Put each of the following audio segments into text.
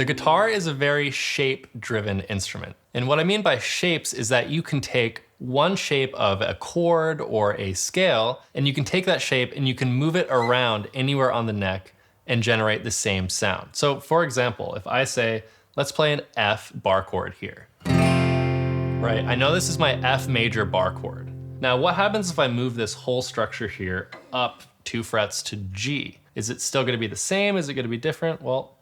The guitar is a very shape-driven instrument. And what I mean by shapes is that you can take one shape of a chord or a scale, and you can take that shape and you can move it around anywhere on the neck and generate the same sound. So for example, if I say, let's play an F bar chord here, right? I know this is my F major bar chord. Now what happens if I move this whole structure here up 2 frets to G? Is it still gonna be the same? Is it gonna be different? Well,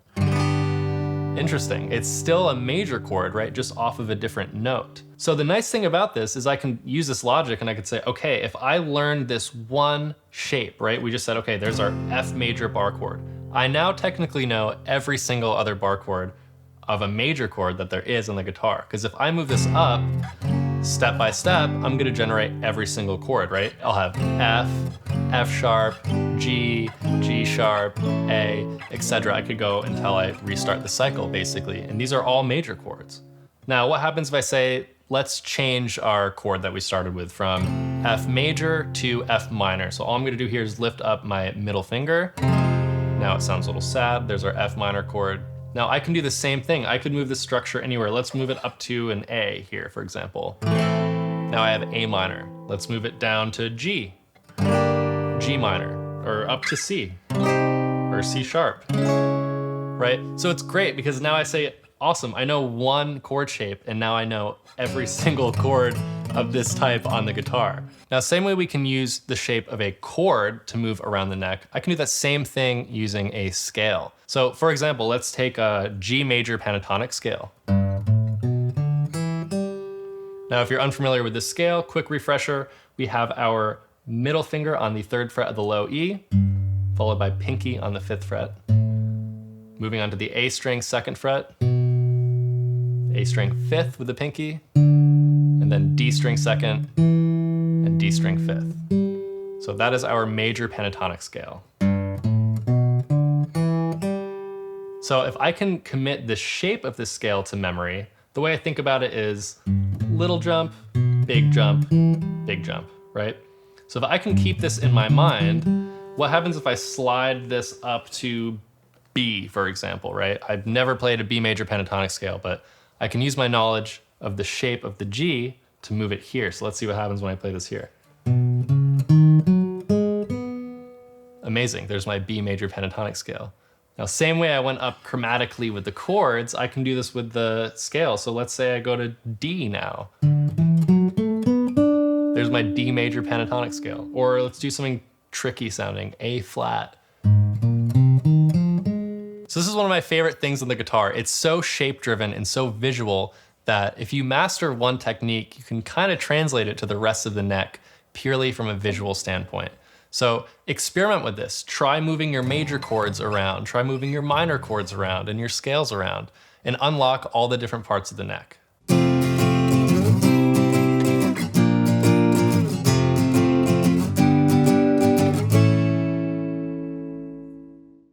interesting. It's still a major chord, right? Just off of a different note. So the nice thing about this is I can use this logic and I could say, okay, if I learn this one shape, right? We just said, okay, there's our F major bar chord. I now technically know every single other bar chord of a major chord that there is on the guitar. Because if I move this up, step by step, I'm gonna generate every single chord, right? I'll have F, F sharp, G, G sharp, A, etc. I could go until I restart the cycle, basically. And these are all major chords. Now, what happens if I say, let's change our chord that we started with from F major to F minor. So all I'm gonna do here is lift up my middle finger. Now it sounds a little sad. There's our F minor chord. Now I can do the same thing. I could move this structure anywhere. Let's move it up to an A here, for example. Now I have A minor. Let's move it down to G, G minor, or up to C, or C sharp, right? So it's great because now I say, awesome, I know one chord shape and now I know every single chord of this type on the guitar. Now, same way we can use the shape of a chord to move around the neck, I can do that same thing using a scale. So for example, let's take a G major pentatonic scale. Now, if you're unfamiliar with this scale, quick refresher, we have our middle finger on the 3rd fret of the low E, followed by pinky on the 5th fret. Moving on to the A string 2nd fret, A string 5th with the pinky, and then D string 2nd, and D string 5th. So that is our major pentatonic scale. So if I can commit the shape of this scale to memory, the way I think about it is little jump, big jump, big jump, right? So if I can keep this in my mind, what happens if I slide this up to B, for example, right? I've never played a B major pentatonic scale, but I can use my knowledge of the shape of the G to move it here. So let's see what happens when I play this here. Amazing, there's my B major pentatonic scale. Now, same way I went up chromatically with the chords, I can do this with the scale. So let's say I go to D now. There's my D major pentatonic scale. Or let's do something tricky sounding, A flat. So this is one of my favorite things on the guitar. It's so shape-driven and so visual that if you master one technique, you can kind of translate it to the rest of the neck purely from a visual standpoint. So experiment with this. Try moving your major chords around, try moving your minor chords around and your scales around, and unlock all the different parts of the neck.